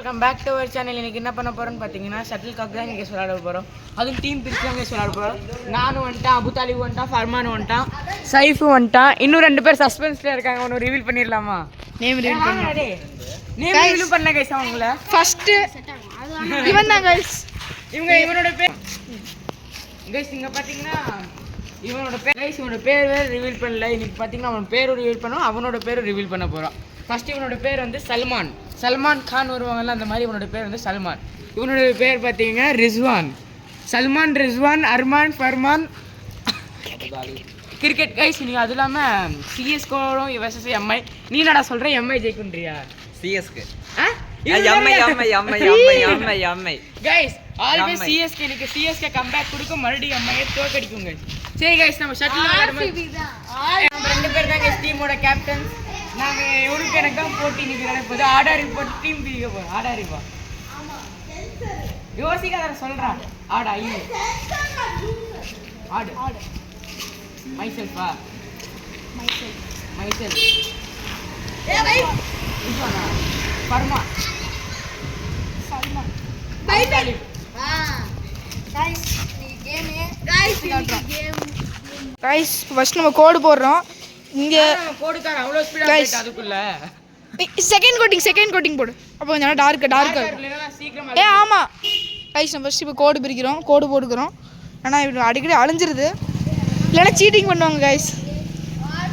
Welcome back to our channel. இன்னைக்கு என்ன பண்ண போறோம்னு பார்த்தீங்கன்னா ஷட்டில் காக் தான் இன்னைக்கு விளையாட போகிறோம். அதுவும் டீம் பிரிச்சு தான் விளையாட போகிறோம். நானும் வந்துட்டான், அபுதாலிபு வந்துட்டான், ஃபர்மான் வந்துட்டான், சைஃபு வந்துட்டான். இன்னும் 2 பேர் சஸ்பென்ஸ்ல இருக்காங்க. ஒன்று ரிவீல் பண்ணிடலாமா? நேம் ரிவீல் பண்ணே. நேம் ரிவீல் பண்ணல கைஸ். அவங்கள ஃபர்ஸ்ட் இவன் தான் கைஸ். இவனோட பேர் கைஸ் இங்க பாத்தீங்கன்னா இவனோட பேர் கைஸ். இவனோட பேர் ரிவீல் பண்ணல. இன்னைக்கு பாத்தீங்கன்னா அவன் பேரும் ரிவீல் பண்ணுவோம், அவனோட பேரும் ரிவீல் பண்ண போறோம். ஃபர்ஸ்ட் இவனோட பேர் வந்து சல்மான் கான் வருவாங்கல்ல, அந்த மாதிரி இவனோட பேர் வந்து சல்மான். இவனோட பேர் பார்த்தீங்கன்னா ரிஸ்வான். சல்மான், ரிஸ்வான், அர்மான், ஃபர்மான். Cricket guys. நீ அது இல்லாமல் சிஎஸ்கோடும் வெர்சஸ் எம்ஐ. நீ என்னடா சொல்கிற? எம்ஐ ஜெயிக்குன்றியா? CSK guys always CSK. இன்னைக்கு சிஎஸ்கே கம்பேக் கொடுக்கும், மறுபடியும் எம்ஐயை தோக்கடிக்கும் கைஸ். சரி கைஸ், நம்ம ஷட்டில் நம்ம 2 பேர் தான் கைஸ் டீமோட கேப்டன். நாங்கள் எவ்வளோ எனக்கு தான் போட்டி நிற்கிறேன். இப்போது ஆடாரி போட்டு டீம் பிரிக்க போகிறோம். ஆடாரிப்பா யோசிக்காத சொல்கிறான். ஆடா ஐயோ ஆடு மைசெல்ஃபா மைசெல் பர்மா கைஸ் ஃபர்ஸ்ட் நம்ம கோடு போடுறோம். இங்க கோடுக்கார அவ்வளோ ஸ்பீடா போயிட்டு அதுக்குள்ள செகண்ட் கோட்டிங் போடு. அப்போ கொஞ்சம் டார்க்கா சீக்கிரமா. ஆமா கைஸ், நம்ம ஃபர்ஸ்ட் இப்போ கோடு பிரிக்கிறோம், கோடு போட்டுக்கிறோம். ஆனால் இப்படி அடிக்கடி அழிஞ்சிருது, இல்லைன்னா சீட்டிங் பண்ணுவாங்க கைஸ்.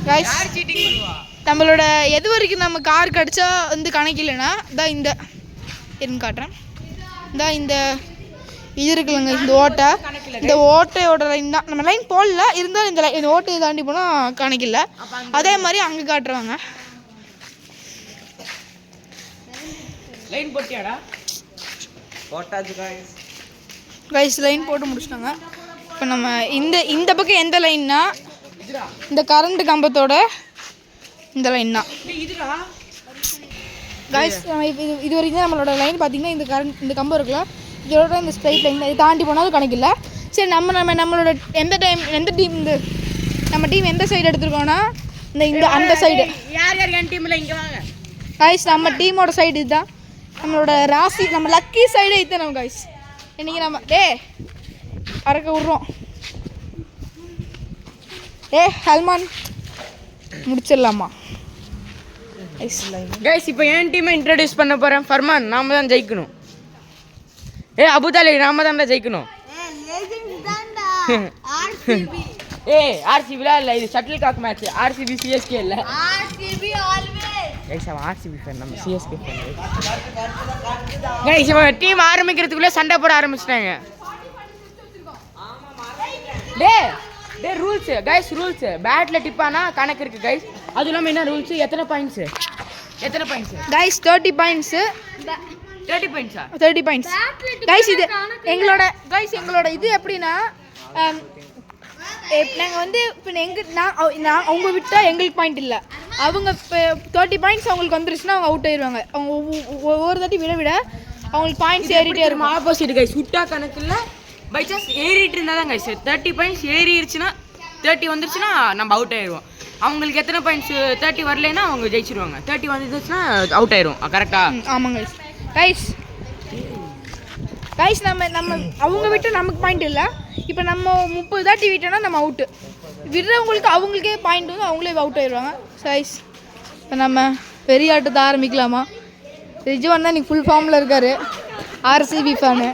யார் சீட்டிங் பண்ணுவா? நம்மளோட எது வரைக்கும் நம்ம கார் கடிச்சா வந்து கணக்கில்லைன்னா தான் இந்த இருந்து காட்டுறேன். தான் இந்த இது இருக்குல்லங்க, இந்த ஓட்டையோட லைன் தான். நம்ம லைன் போடல, இருந்தாலும் இந்த ஓட்டையை தாண்டி போனால் கணக்கில்ல. அதே மாதிரி அங்கே காட்டுறாங்க. லைன் போட்டியாடா? போட்டாச்சு கைஸ், லைன் போட்டு முடிச்சிட்டாங்க. இப்போ நம்ம இந்த பக்கம் எந்த லைன்னா இந்த கரண்ட் கம்பத்தோட இந்த லைன் தான் கைஸ். இது வரைக்கும் நம்மளோட லைன் பார்த்தீங்கன்னா இந்த கம்பம் இருக்குல்ல, இதோட இந்த ஸ்ட்ரைட் லைன் இதை தாண்டி போனாலும் கணக்கில்லை. சரி, நம்மளோட எந்த டீம் நம்ம டீம் எந்த சைடு எடுத்துருக்கோன்னா அந்த சைடு. யார் என் டீமில் இங்கே வாங்க கைஸ். நம்ம டீமோட சைடு இதுதான். நம்மளோட ராசி, நம்ம லக்கி சைடே இதுதான் நம்ம கைஸ். இன்றைக்கி நம்ம அறக்க விட்றோம். ஹல்மான் முடிச்சிடலாமா கைஸ்? இப்போ என் டீமை இன்ட்ரடியூஸ் பண்ண போகிறேன். ஃபர்மான், நாம தான் ஜெயிக்கணும். அபுதாலி, நாம தான் ஜெயிக்கணும். ஆர்சிபில இல்லை, இது shuttle cock match. RCB CSK இல்லை. கைஸ் அவன் ஆர்சிபி ஃபேன், நம்ம சிஎஸ்கே ஃபேன். கைஸ் இவன் டீம் ஆரம்பிக்கிறதுக்குள்ளே சண்டை போட ஆரம்பிச்சிட்டாங்க. Rules guys, rules. பேட்டில் டிப்பானா கணக்கு இருக்குது கைஸ். அதுவும் இல்லாமல் என்ன ரூல்ஸ்? எத்தனை points guys? 30 points. 30 பாயிண்ட்ஸா? 30 points guys. இது எங்களோட இது எப்படின்னா, நாங்கள் வந்து இப்போ அவங்க விட்டால் எங்களுக்கு பாயிண்ட் இல்லை. அவங்க இப்போ 30 பாயிண்ட்ஸ் அவங்களுக்கு வந்துருச்சுன்னா அவங்க அவுட் ஆயிடுவாங்க. அவங்க ஒவ்வொரு தாட்டி விட அவங்களுக்கு பாயிண்ட்ஸ் ஏறிட்டே இருக்கும். ஆப்போசிட் கைஸ், விட்டா கணக்கு இல்லை, பை சான்ஸ் ஏறிட்டு இருந்தால் தான் கைஸ். 30 பாயிண்ட்ஸ் ஏறிடுச்சுன்னா 30 வந்துருச்சுன்னா நம்ம அவுட் ஆயிடுவோம். அவங்களுக்கு எத்தனை பாயிண்ட்ஸ் 30 வரலைன்னா அவங்க ஜெயிச்சிருவாங்க. 30 வந்துச்சுன்னா அவுட் ஆயிடும். கரெக்டா? ஆமாங்க கைஸ். நம்ம அவங்க விட்டு நமக்கு பாயிண்ட் இல்லை. இப்போ நம்ம 30 தாட்டி விட்டோன்னா நம்ம அவுட்டு. விடுறவங்களுக்கு அவங்களுக்கே பாயிண்ட் வந்து அவங்களே அவுட் ஆயிடுவாங்க. கைஸ், இப்போ நம்ம பெரிய ஆட்டத்தை ஆரம்பிக்கலாமா? ரிஜுவான் தான் இன்னைக்கு ஃபுல் ஃபார்மில் இருக்கார், ஆர்சிபி ஃபேனு.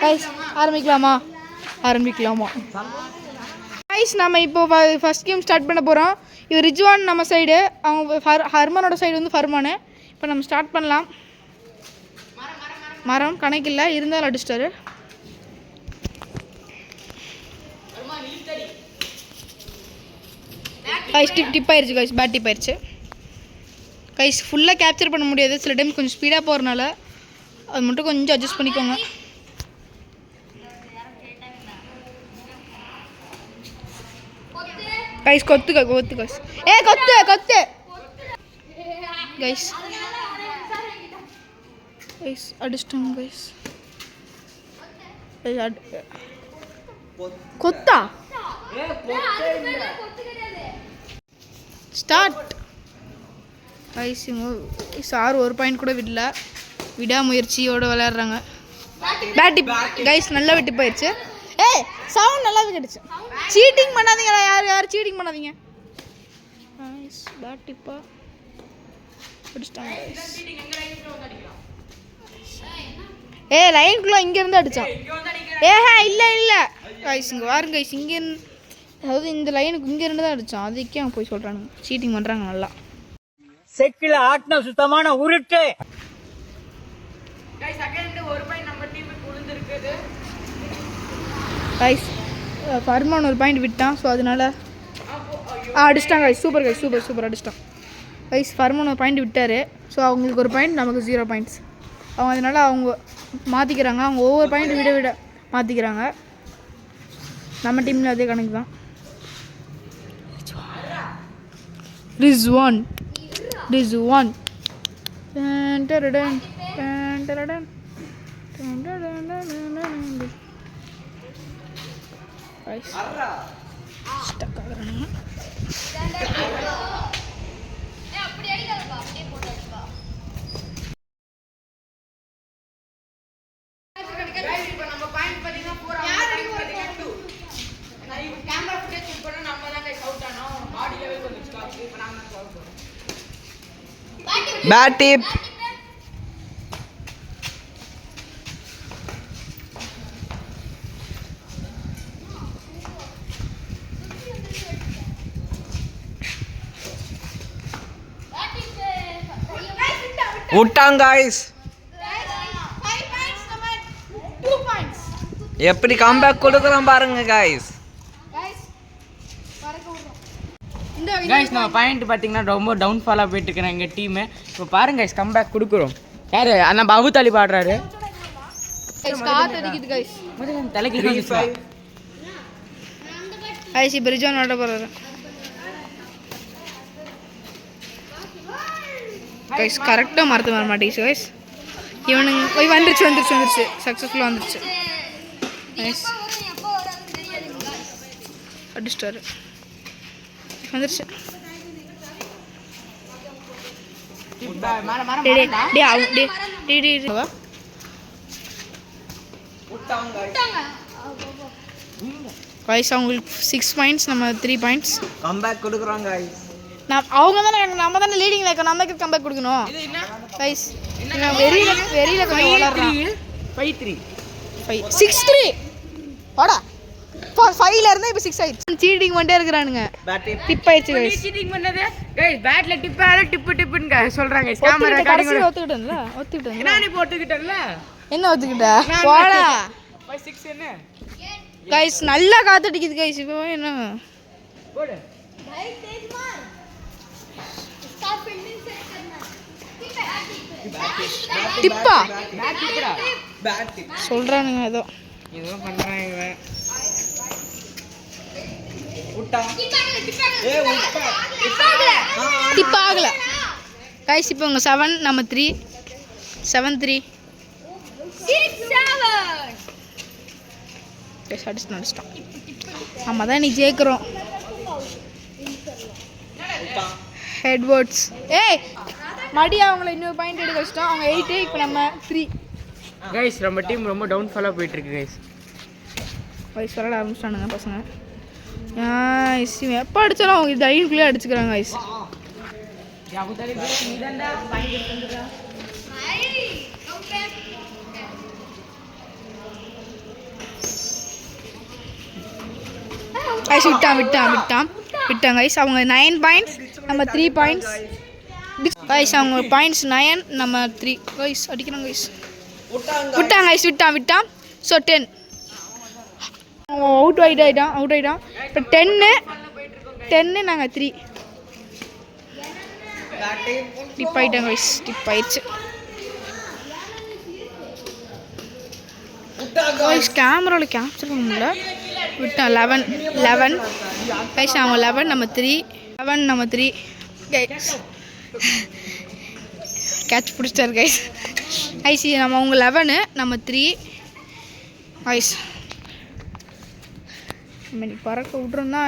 கைஸ் ஆரம்பிக்கலாமா? கைஸ், நம்ம இப்போ ஃபர்ஸ்ட் கேம் ஸ்டார்ட் பண்ண போகிறோம். இது ரிஜுவான் நம்ம சைடு, அவங்க ஹர்மானோட சைடு வந்து ஃபர்மானு. இப்போ நம்ம ஸ்டார்ட் பண்ணலாம். மரம் கணக்கில்லை, இருந்தாலும் அடிச்சிட்டாரு. கைஸ் டிப் ஆயிடுச்சு கைஸ், பேட் டிப் ஆயிடுச்சு கைஸ். ஃபுல்லாக கேப்சர் பண்ண முடியாது, சில டைம் கொஞ்சம் ஸ்பீடாக போகிறனால அது மட்டும் கொஞ்சம் அட்ஜஸ்ட் பண்ணிக்கோங்க. கைஸ் கொத்து கைஸ். கொத்து கைஸ். கைஸ் அடிச்சிட்டோம் கைஸ். கொத்தா ஸ்டார்ட். கைஸ் சார் ஒரு பாயிண்ட் கூட விடல, விடாமுயற்சியோடு விளையாடுறாங்க. பேட்டி கைஸ் நல்லா விட்டு போயிடுச்சு. ஏய் சவுண்ட் நல்லாவே கிடைச்சு. சீட்டிங் பண்ணாதீங்களா, யார் சீட்டிங் பண்ணாதீங்க. கைஸ் பேட்டிப்பா அடிச்சிட்டாங்க. லைனுக்குள்ள இங்கேருந்து அடித்தான். இல்லை கைஸ் இங்கே வாருங்க கைஸ், இங்கேருந்து அதாவது இந்த லைனுக்கு இங்கேருந்து தான் அடித்தான். அதுக்கே அவங்க போய் சொல்கிறானுங்க சீட்டிங் பண்ணுறாங்க. நல்லா செக்கில ஆட்டின சுத்தமான உருட்டு. கைஸ் ஃபர்மான் ஒரு பாயிண்ட் விட்டான். ஸோ அதனால அடிச்சிட்டாங்க கைஸ். சூப்பர் கைஸ், சூப்பர் அடிச்சிட்டான் கைஸ். ஃபர்மான் ஒரு பாயிண்ட் விட்டார். ஸோ அவங்களுக்கு ஒரு பாயிண்ட், நமக்கு 0 பாயிண்ட்ஸ். அவங்க அதனால் அவங்க மாற்றிக்கிறாங்க. அவங்க ஒவ்வொரு பாயிண்ட் விட மாற்றிக்கிறாங்க. நம்ம டீமில் அதே கணக்கு தான். ரிஸ்வான் ஸ்டக் ஆகுறானுங்க. Bad tip. விட்டாங்க guys. எப்படி கம்பேக் கொடுக்குறோம் பாருங்க guys. கைஸ் நம்ம பாயிண்ட் பார்த்தீங்கன்னா ரொம்ப டவுன்ஃபாலாக போயிட்டு இருக்கிறேன் எங்கள் டீமு. இப்போ பாருங்க கைஸ் கம்பேக் கொடுக்குறோம். யார் நம்ம அபுதாலி பாடுறாரு. தலைக்கு கைஸ் இப்போ ரிஜான் ஆட போகிறாரு. கைஸ் கரெக்டாக மறந்து வர மாட்டேங்குது கைஸ். இவனுங்க வந்துருச்சு சக்ஸஸ்ஃபுல்லாக வந்துருச்சு. கைஸ் அடிச்சிட்டாரு, வந்துருச்சு. கைஸ் அவங்களுக்கு 6 பாயிண்ட்ஸ், நம்ம 3 பாயிண்ட்ஸ். கம்பேக் கொடுக்குறோம் guys. அவங்க தானே, நம்ம தானே லீடிங்கில் இருக்கோம், நம்ம தான் கம்பேக் கொடுக்கணும். கைஸ் வெறியில் கொஞ்சம் வளர்றான். 6-3 வாடா. 5ல இருந்து இப்போ 6 ஆயிடுச்சு. சீட்டிங் பண்ணிட்டே இருக்கிறானுங்க. டிப் ஆயிடுச்சு கைஸ். சீட்டிங் பண்ணது கைஸ் பேட்ல டிப்புன்னு சொல்றாங்க. கேமரா கடைசி ஒத்துக்கிட்டேன்ல. நானே போட்டுக்கிட்டேன்ல. என்ன ஒத்துக்கிட்ட? போடா. 6 என்ன கைஸ் நல்லா காத்தடிக்குது கைஸ். இப்போ என்ன போடு. டிப்பா பேட் டிப்புடா. சொல்றானுங்க ஏதோ பண்றாங்க. டிப் ஆகல கைஸ். இப்போ உங்க 7, நம்ம 3. 7-3 அடிச்சிட்டோம். நம்ம தான் நீ ஜெயிக்கிறோம். ஹெட்வர்ட்ஸ் மடி அவங்கள இன்னொரு பாயிண்ட் எடுக்க வச்சிட்டோம். அவங்க 8, இப்போ நம்ம 3. கைஸ் நம்ம டீம் ரொம்ப டவுன்ஃபாலாக போயிட்டு இருக்கு கைஸ். வயசு விளாட ஆரம்பிச்சிட்டானுங்க பசங்க. எப்போ அடித்தாலும் அவங்க டைனுக்குள்ளே அடிச்சுக்கிறாங்க கைஸ். கைஸ் விட்டான் கைஸ். அவங்க 9 பாயிண்ட்ஸ், நம்ம 3 பாயிண்ட்ஸ். கைஸ் அவங்க பாயிண்ட்ஸ் 9, நம்ம 3. கைஸ் அடிக்கிறாங்க கைஸ். விட்டான் கைஸ், விட்டான். ஸோ 10 அவுட் ஆகிட்டான். இப்போ 10 நாங்கள் 3. டிப் ஆகிட்டாங்க கைஸ். டிப் ஆயிடுச்சு கைஸ். கேமராவில் கேப்சர் பண்ண முடியல. விட்டான் 11 கைஸ். அவங்க 11, நம்ம 3. 11 நம்ம 3 கைஸ். கேட்ச் பிடிச்சாரு கைஸ். ஐசி நம்ம அவங்க 11, நம்ம 3 கைஸ். நம்ம இன்னைக்கு பறக்க விட்றோம் தான்.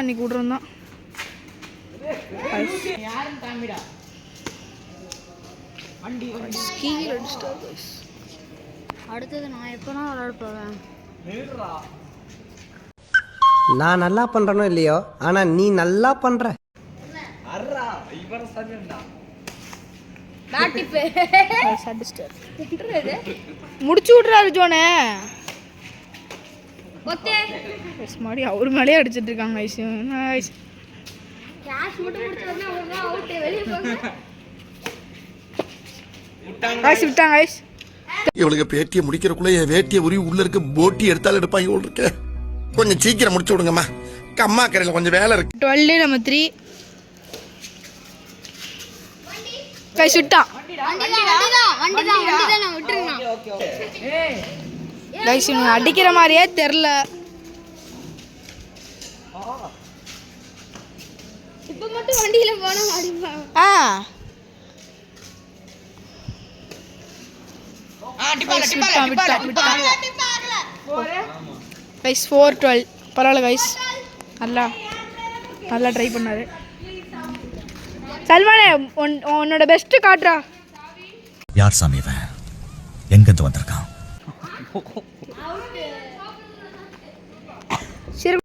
கீழே அடிச்சிட்டார் கைஸ். அடுத்தது நான் எப்போனா விளையாட போவேன். நான் நல்லா பண்றனோ இல்லையோ, ஆனா நீ நல்லா பண்ற. முடிச்சு விட்றாரு ஜோனே. ஒத்தே மாடி அவர் மேலேயே அடிச்சிட்டு இருக்காங்க கைஸ். கேஷ் மட்டும் முடிச்சு வரணும். அவங்க அவுட் வெளிய போங்க. கைஸ் விட்டாங்க கைஸ். இவளுக்கு பேட்டியை முடிக்கிறக்குள்ள என் வேட்டியை உருவி உள்ள இருக்க போட்டி எடுத்தாலும் எடுப்பாங்க போல் இருக்கு. கொஞ்சம் சீக்கிரம் முடிச்சு விடுங்கம்மா, அம்மா கரையில கொஞ்சம் வேலை இருக்கு. 12 நம்ம 3 கைஸ் விட்டான் வண்டி தான் நான் விட்டுருங்க. கைஸ் இவங்க அடிக்கிற மாதிரியே தெரில. இப்போ மட்டும் வண்டியில போனா அடிப்பாங்க. கைஸ் 4-12 பரவாயில்ல கைஸ். நல்லா ட்ரை பண்ணாரு. சல்மானே உன்னோட பெஸ்ட் காட்டுறா. யார் சாமி இவன்? எங்கிருந்து வந்திருக்கான்? சரி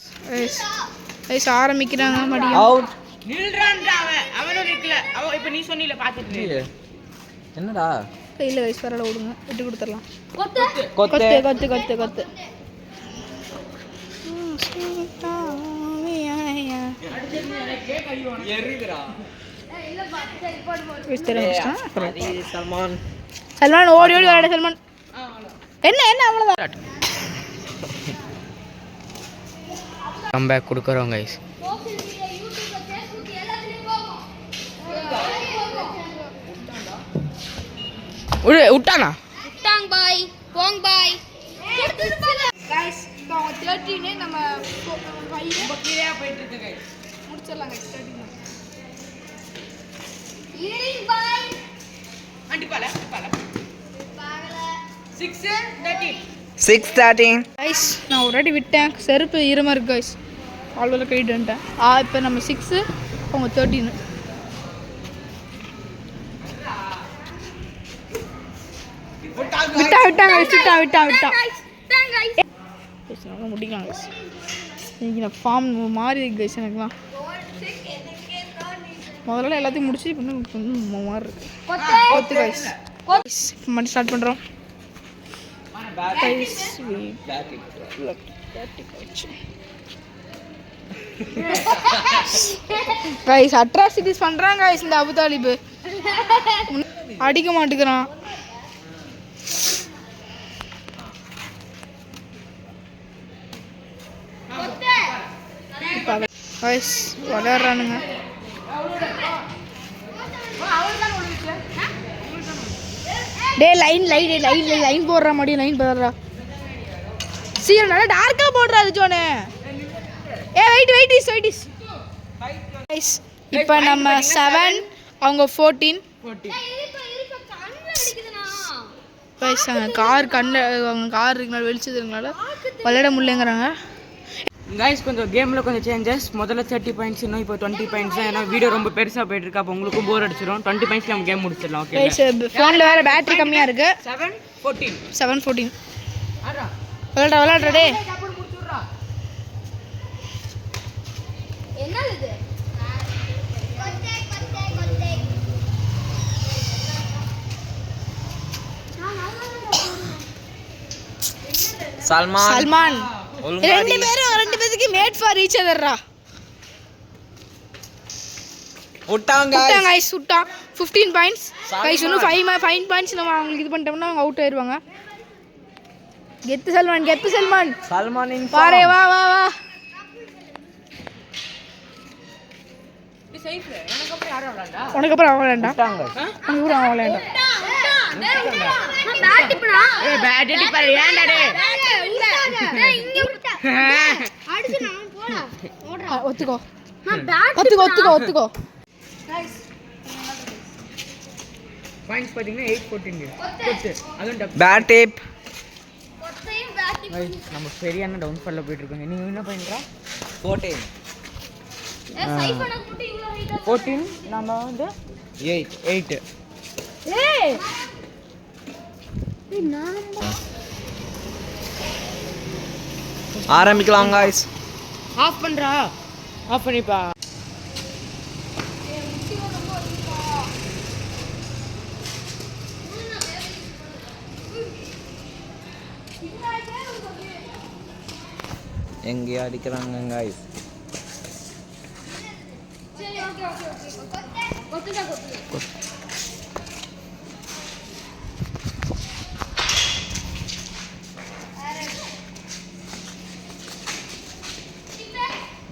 கைஸ் ஆரம்பிக்கிறாங்க மடியா. அவுட். நில்றான்டா அவனும் நிக்கல. அவன் இப்ப நீ சொன்னீல பாத்துட்டு என்னடா? கையில் கைஸ் பரவாயில்ல விடுங்க, விட்டு கொடுத்துடலாம். கொத்து. கொத்து கொத்து கொத்து. சல்மான் ஓடி ஓடி விளையாட. சல்மான் என்ன அவ்வளோதான். கம்பேக் கொடுக்குறோம் கைஸ். விட்டானா டாங் பாய் போங் பாய். கைஸ் இப்போ அவங்க 13 நம்ம 5 கீழே போயிட்டு இருக்கு கைஸ். முடிச்சிடலாம் கைஸ். 13 ஈரிங் பாய் அண்டிப்பால 6-13 6-13. கைஸ் நான் ஒரு வாட்டி விட்டேன், செருப்பு ஈரமாக இருக்கு கைஸ். ஆல்வெல்லாம் கழிட்டு வந்துட்டேன். இப்போ நம்ம 6 அவங்க 13. விட்டான் முடிக்கலாம் கைஸ். இன்னைக்கு நான் ஃபார்ம் மாறி இருக்கு கைஸ். எனக்குலாம் முதல்ல எல்லாத்தையும் முடிச்சு இப்போ இன்னும் மாறி இருக்கு. கொத்து கைஸ். மட்டும் ஸ்டார்ட் பண்ணுறோம் கைஸ். கைஸ் அட்ராசிட்டிஸ் பண்ணுறான் கைஸ். இந்த அபு தாலிபு அடிக்க மாட்டேங்கிறான். கைஸ் விளையாடுறானுங்க. டே லைன் போடுற மாதிரி லைன் போடுறா. சீக்கிரம் நல்லா டார்க்காக போடுறாரு ஜோனே. Wait is guys. இப்போ நம்ம 7 அவங்க 14. கைஸ் அவங்க கார் இருக்கனால வெளிச்சதுனால விளையாட முடியலங்கிறாங்க. கைஸ் கொஞ்சம் கேமில் கொஞ்சம் சேஞ்சஸ். முதல்ல 30 பாயிண்ட்ஸ், இன்னும் இப்போ 20 பாயிண்ட்ஸ் தான். ஏன்னா வீடியோ ரொம்ப பெருசாக போயிட்டு இருக்கு. அப்போ உங்களுக்கும் போர் அடிச்சிடும். 20 பாயிண்ட்ஸ் நம்ம கேம் முடிச்சிடலாம். ஓகே கைஸ் ஃபோனில் வேறு பேட்டரி கம்மியாக இருக்கு. 7-14 விளையாடுறா டே. என்னது இது? சல்மான். ரெண்டு பேருக்கு மேட் ஃபார் ஈச் அதர்ரா. விட்டாங்க கைஸ். விட்டான் 15 பாயிண்ட்ஸ் கைஸ். இன்னும் 5 பாயிண்ட்ஸ் நம்ம அவங்களுக்கு இது பண்ணிட்டோம்னா அவங்க அவுட் ஆயிடுவாங்க. கெத்து சல்மான். சல்மானின் பாரே வா உனக்கு அப்புறம் அவன் விளையாண்டா. ஒத்துக்கோ. பாயிண்ட்ஸ் பாத்தீங்கன்னா 8-14 அதுவும் பேட் டிப். நம்ம சரியான டவுன்ஃபால்ல போயிட்டு இருக்கோங்க. நீங்க என்ன பண்றா? 14 14 நம்ம வந்து 8 ஏய் ஆரம்பிக்கலாம் காய்ஸ். ஆஃப் பண்ணுறா, ஆஃப் பண்ணிப்பா. எங்கேயோ அடிக்கிறாங்க காய்ஸ்.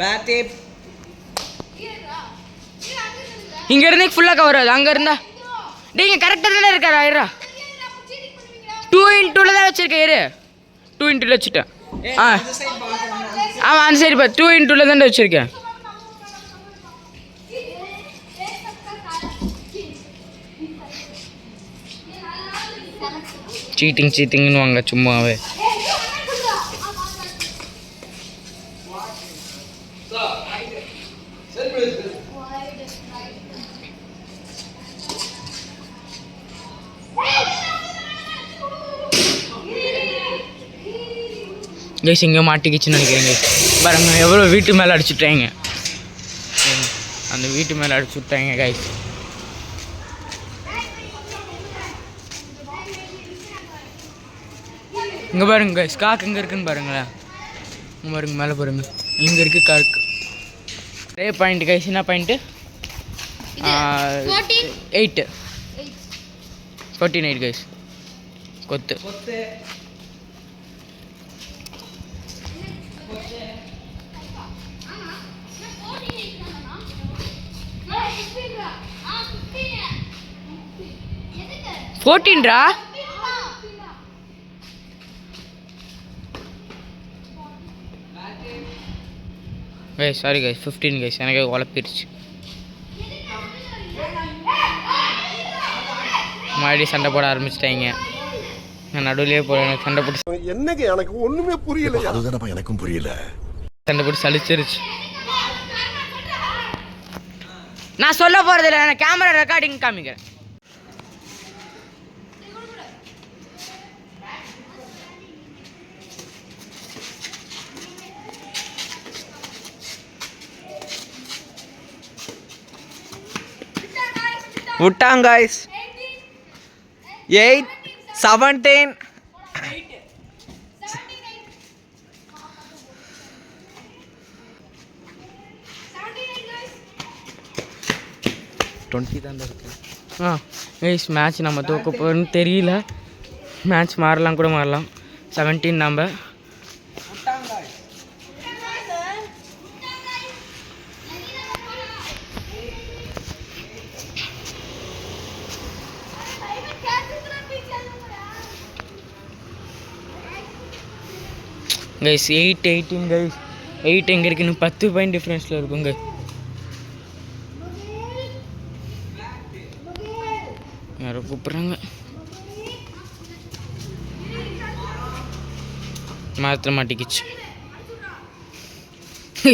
Bad tip. இங்க இருந்து ஃபுல்லா கவர் ஆகுது. அங்க இருந்தா டேய் இங்க கரெக்டா தானே இருக்காரா? இருடா 2x2 தான் வச்சிருக்கேன். இரு 2x2 வச்சுட்டேன். ஆமா அந்த சைடு பா 2x2 தான் வச்சிருக்கேன். சீட்டிங்னு வாங்க சும்மாவே. கைஸ் இங்கே மாட்டிக்கிச்சுன்னு நினைக்கிறேங்க. பாருங்க எவ்வளோ வீட்டு மேலே அடிச்சுட்டாங்க. அந்த வீட்டு மேலே அடிச்சு விட்டாங்க கைஸ். இங்கே பாருங்க கைஸ் காக்கு எங்கே இருக்குன்னு பாருங்களேன். இங்கே பாருங்க மேலே பாருங்க இங்கே இருக்குது காக்கு. அதே பாயிண்ட் கைஸ். என்ன பாயிண்ட்டு? 8 14 8 கைஸ். கொத்து $14 கைஸ். Sorry guys 15 guys. எனக்கு உழப்பிடுச்சு. மறுபடியும் சண்டை போட ஆரம்பிச்சிட்டாங்க. நான் நடுவுலேயே போய் எனக்கு சண்டை போட்டு என்னங்க எனக்கு ஒண்ணுமே புரியல. அதுதானப்பா எனக்கும் புரியல. சண்டை போட்டு சலிச்சிருச்சு. நான் சொல்ல போறதில்ல, நான் கேமரா ரெக்கார்டிங் காமிக்கிறேன். விட்டாங்க காய்ஸ். 8 17 20 தான் இருக்கு. கைஸ் மேட்ச் நம்ம தோக்க போகிறோன்னு தெரியல. மேட்ச் மாறலாம் கூட மாறலாம். 17 நம்ம. Guys 8-18 guys. 8 எங்கே இருக்குன்னு 10 பாயிண்ட் டிஃப்ரென்ஸில் இருக்குங்க. யாரோ கூப்பிட்றாங்க. மாத்திர மாட்டிக்கிச்சு.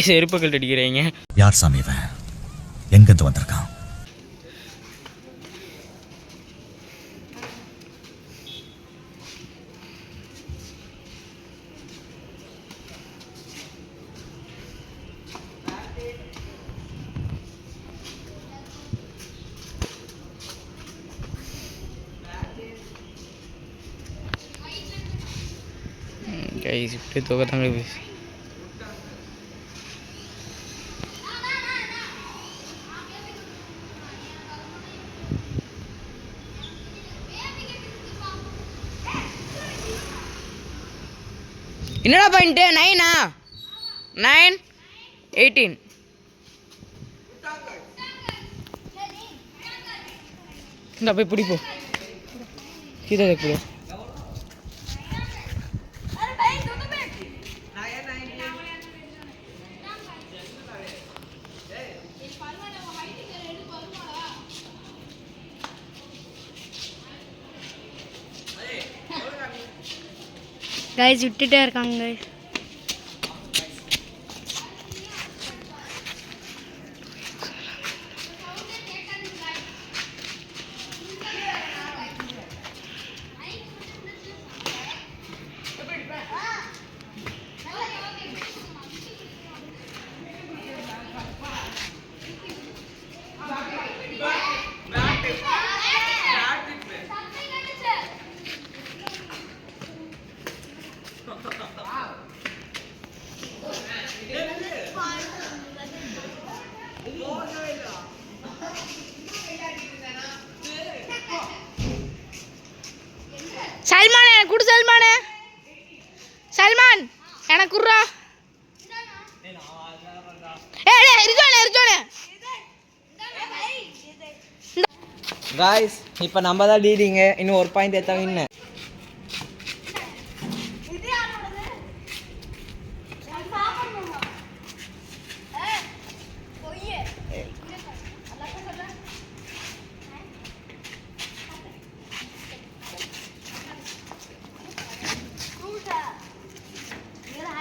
செருப்பு கழட்டி அடிக்கிறீங்க. யார் சாமி இவன்? எங்கிருந்து வந்திருக்கான்? கைஸ் இப்படி தூக்கத்தாங்க பேசி என்னடா பாயிண்ட்? 9 9 18 இந்த போய் பிடிப்போம். சீதா देखो. கைஸ் விட்டுட்டே இருக்காங்க guys. சல்மான் எனக்கு குடு சல்மானே. சல்மான் எனக்கு குடுறா. ஏய் இருஜோனே. காய்ஸ் இப்போ நம்ம தான் லீடிங்க. இன்னும் ஒரு பாயிண்ட் ஏற்ற இன்னும்.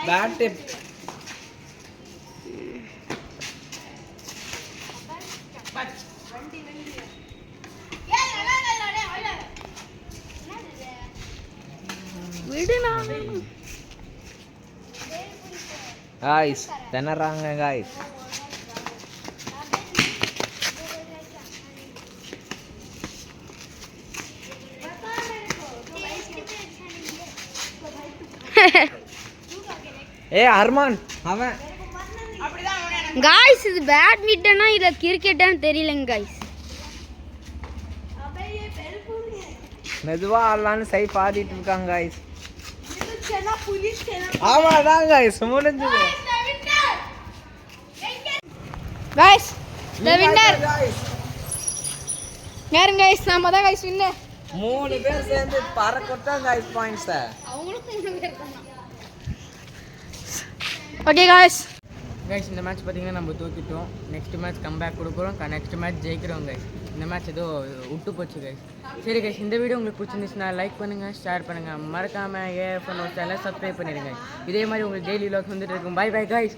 Bad tip. காய்ஸ் திணறாங்க காய்ஸ். அர்மான் அவன் காய்ஸ் இது பேட்மிண்டனா இல்லை கிரிக்கெட்டான்னு தெரியலங்க காய்ஸ். மெதுவா ஆடலான்னு சைஃப் ஆடிட்டு இருக்காங்க காய்ஸ். ஆமாதான் காய்ஸ் முடிஞ்சது. गाइस द विनर யாருங்க गाइस நாம தான் गाइस வின்னர். மூணு பேர் சேர்ந்து பறக்கட்டா गाइस பாயிண்ட்ஸ். அவங்களுக்கு மூணு பேர் பண்ணா. ஓகே गाइस கைஸ் இந்த மேட்ச் பார்த்தீங்கன்னா நம்ம தோக்கிட்டோம். நெக்ஸ்ட் மேட்ச் கம்பேக் கொடுக்குறோம். நெக்ஸ்ட் மேட்ச் ஜெயிக்கிறோம் கைஸ். இந்த மேட்ச் ஏதோ விட்டு போச்சு கைஸ். சரி கைஸ் இந்த வீடியோ உங்களுக்கு பிடிச்சிருந்துச்சுன்னா லைக் பண்ணுங்கள், ஷேர் பண்ணுங்கள், மறக்காமல் ஏஎஃப்என் சேனலை சப்ஸ்கிரைப் பண்ணிடுங்க. இதே மாதிரி உங்களுக்கு டெய்லி விலாக்ஸ் வந்துட்டு இருக்கும். Bye bye guys.